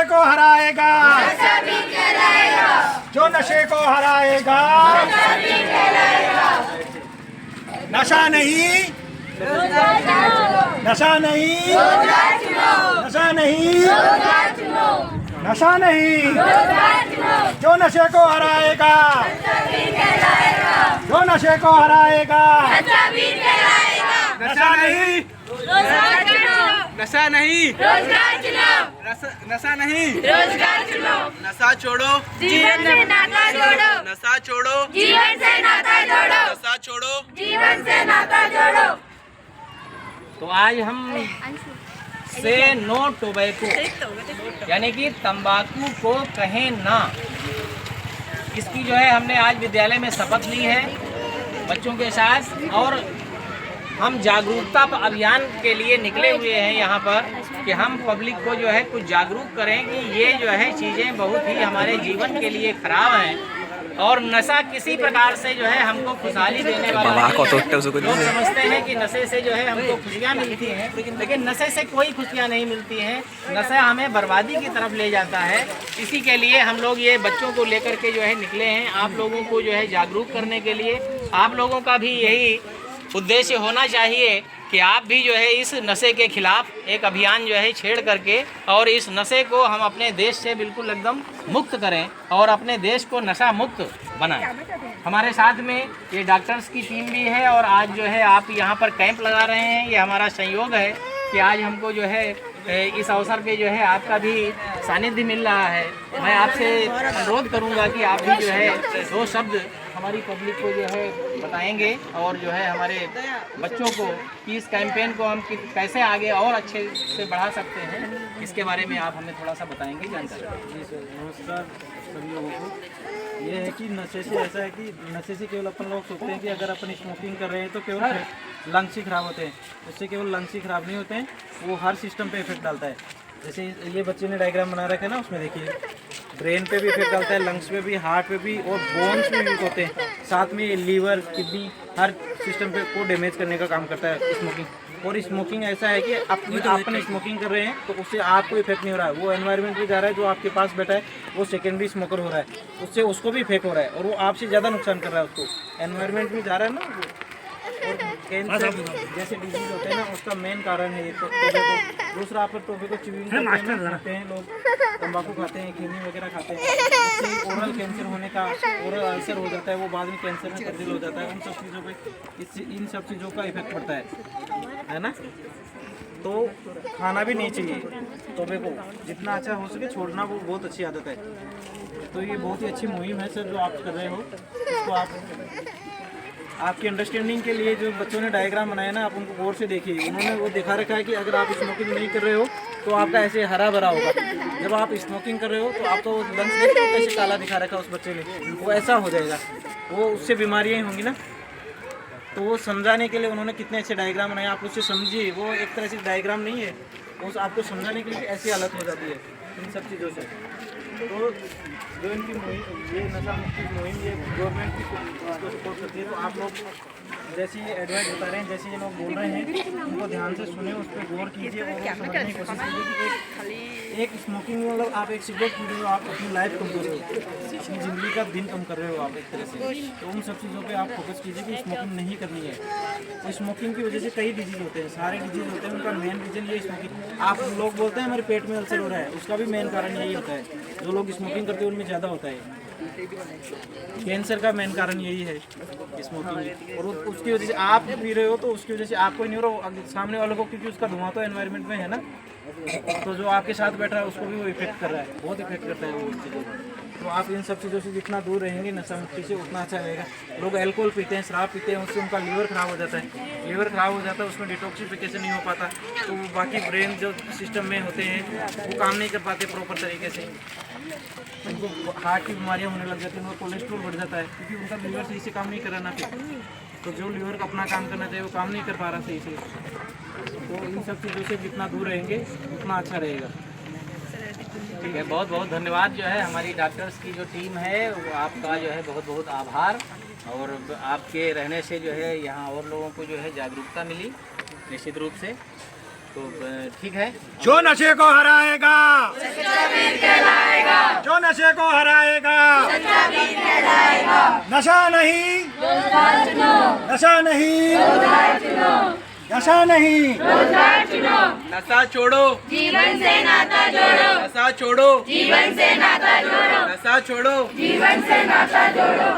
नशे को हराएगा, जो नशे को हराएगा, नशा नहीं, नशा नहीं, नशा नहीं, नशा नहीं, जो नशे को हराएगा, जो नशे को हराएगा, नशा नहीं, नशा नहीं, रोजगार चुनाव, नशा नहीं, रोजगार चुनाव, नशा छोड़ो, जीवन से नाता जोड़ो, नशा छोड़ो, जीवन से नाता जोड़ो, नशा छोड़ो, जीवन से नाता जोड़ो। तो आज हम से नो टोबैको यानी कि तंबाकू को कहें ना, इसकी जो है हमने आज विद्यालय में शपथ ली है बच्चों के साथ, और हम जागरूकता अभियान के लिए निकले हुए हैं यहाँ पर कि हम पब्लिक को जो है कुछ जागरूक करें कि ये जो है चीज़ें बहुत ही हमारे जीवन के लिए खराब हैं, और नशा किसी प्रकार से जो है हमको खुशहाली देने वाला नहीं है। लोग समझते हैं कि नशे से जो है हमको खुशियाँ मिलती हैं, लेकिन नशे से कोई खुशियाँ नहीं मिलती हैं। नशा हमें बर्बादी की तरफ ले जाता है। इसी के लिए हम लोग ये बच्चों को लेकर के जो है निकले हैं, आप लोगों को जो है जागरूक करने के लिए। आप लोगों का भी यही उद्देश्य होना चाहिए कि आप भी जो है इस नशे के खिलाफ एक अभियान जो है छेड़ करके और इस नशे को हम अपने देश से बिल्कुल एकदम मुक्त करें और अपने देश को नशा मुक्त बनाएं। हमारे साथ में ये डॉक्टर्स की टीम भी है, और आज जो है आप यहाँ पर कैंप लगा रहे हैं, ये हमारा संयोग है कि आज हमको जो है इस अवसर पे जो है आपका भी सानिध्य मिल रहा है। मैं आपसे अनुरोध करूँगा कि आप भी जो है दो शब्द हमारी पब्लिक को जो है बताएंगे, और जो है हमारे बच्चों को कि इस कैंपेन को हम कैसे आगे और अच्छे से बढ़ा सकते हैं, इसके बारे में आप हमें थोड़ा सा बताएंगे जानकारी। जी सर, नमस्कार सभी लोगों को। ये है कि नशे से ऐसा है कि नशे से केवल अपन लोग सोचते हैं कि अगर अपन स्मोकिंग कर रहे हैं तो केवल लंग्स ही खराब होते हैं। उससे केवल लंग्स ही खराब नहीं होते हैं, वो हर सिस्टम पे इफेक्ट डालता है। जैसे ये बच्चे ने डायग्राम बना रखा है ना, उसमें देखिए ब्रेन पे भी इफेक्ट डालता है, लंग्स पे भी, हार्ट पे भी, और बोन्स भी वीक होते हैं। साथ में लीवर, किडनी, हर सिस्टम पे को डैमेज करने का काम करता है स्मोकिंग। और स्मोकिंग ऐसा है कि अपन स्मोकिंग कर रहे हैं तो उससे आपको इफेक्ट नहीं हो रहा है, वो एनवायरनमेंट भी जा रहा है। जो आपके पास बैठा है वो सेकेंडरी स्मोकर हो रहा है, उससे उसको भी इफेक्ट हो रहा है, और वो आपसे ज़्यादा नुकसान कर रहा है। उसको एनवायरनमेंट में जा रहा है ना वो। और कैंसर जैसे डिजीज होते हैं ना, उसका मेन कारण है ये टोबैको। दूसरा आप टोबैको च्यूइंग खाते हैं लोग, तंबाकू खाते हैं, खैनी वगैरह खाते हैं, उससे ओरल कैंसर होने का, ओरल अल्सर हो जाता है, वो बाद में कैंसर में तब्दील हो जाता है। उन सब चीज़ों पे इन सब चीज़ों का इफेक्ट पड़ता है ना। तो खाना भी नहीं चाहिए टोबैको, जितना अच्छा हो सके छोड़ना, वो बहुत अच्छी आदत है। तो ये बहुत ही अच्छी मुहिम है सर जो आप कर रहे हो। इसको आपकी अंडरस्टैंडिंग के लिए जो बच्चों ने डायग्राम बनाया ना, आप उनको गौर से देखिए। उन्होंने वो दिखा रखा है कि अगर आप स्मोकिंग नहीं कर रहे हो तो आपका ऐसे हरा भरा होगा। जब आप स्मोकिंग कर रहे हो तो आपका वो लंग्स देखते हो कैसे काला दिखा रखा है उस बच्चे ने, वो ऐसा हो जाएगा, वो उससे बीमारियाँ होंगी ना। तो वो समझाने के लिए उन्होंने कितने अच्छे डायग्राम बनाए, आप उससे समझिए। वो एक तरह से डायग्राम नहीं है, वो आपको समझाने के लिए ऐसी हालत हो जाती है इन सब चीज़ों से। तो जो इनकी मुहिम, ये नशा मुक्ति मुहिम, ये गवर्नमेंट की इसको सपोर्ट करती है। तो आप लोग जैसे ये एडवाइस बता रहे हैं, जैसे ये लोग बोल रहे हैं, उनको ध्यान से सुने, उस पर गौर कीजिए और समझने की कोशिश कीजिए कि एक स्मोकिंग मतलब आप एक सिगरेट पी रहे हो, आप अपनी लाइफ कम कर रहे हो, अपनी ज़िंदगी का दिन कम कर रहे हो आप एक तरह से। तो उन सब चीज़ों पे आप फोकस कीजिए कि स्मोकिंग नहीं करनी है। तो स्मोकिंग की वजह से कई डिजीज़ होते हैं, सारे डिजीज़ होते हैं, उनका मेन रीज़न ये स्मोकिंग। आप लोग बोलते हैं हमारे पेट में अल्सर हो रहा है, उसका भी मेन कारण यही होता है। जो लोग स्मोकिंग करते हैं उनमें ज़्यादा होता है। कैंसर का मेन कारण यही है स्मोकिंग, और उसकी वजह से आप पी रहे हो तो उसकी वजह से आपको नहीं हो रहा, सामने वालों को, क्योंकि उसका धुआं तो एनवायरनमेंट में है ना, तो जो आपके साथ बैठा है उसको भी वो इफेक्ट कर रहा है, बहुत इफेक्ट करता है वो इन चीज़ों को। तो आप इन सब चीज़ों से जितना दूर रहेंगे नशा मुक्ति से, उतना अच्छा रहेगा। लोग अल्कोहल पीते हैं, शराब पीते हैं, उससे उनका लीवर ख़राब हो जाता है। लीवर ख़राब हो जाता है, उसमें डिटॉक्सिफिकेशन नहीं हो पाता, तो वो बाकी ब्रेन जो सिस्टम में होते हैं वो काम नहीं कर पाते प्रॉपर तरीके से। उनको हार्ट की बीमारियाँ होने लग जाती हैं, उनका कोलेस्ट्रॉल बढ़ जाता है, क्योंकि उनका लीवर सही से काम नहीं कर रहा ना। फिर तो जो लीवर का अपना काम करना चाहिए वो काम नहीं कर पा रहा सही से। तो इन सब चीज़ों से जितना दूर रहेंगे उतना अच्छा रहेगा। ठीक है, बहुत बहुत धन्यवाद। जो है हमारी डॉक्टर्स की जो टीम है वो आपका जो है बहुत बहुत आभार, और आपके रहने से जो है यहाँ और लोगों को जो है जागरूकता मिली निश्चित रूप से। तो ठीक है। जो नशे को हराएगा जो नशे को हराएगा नशा नहीं नशा नहीं नशा नहीं नशा छोड़ो जीवन से नाता जोड़ो नशा छोड़ो जीवन से नाता जोड़ो नशा छोड़ो जीवन से नाता जोड़ो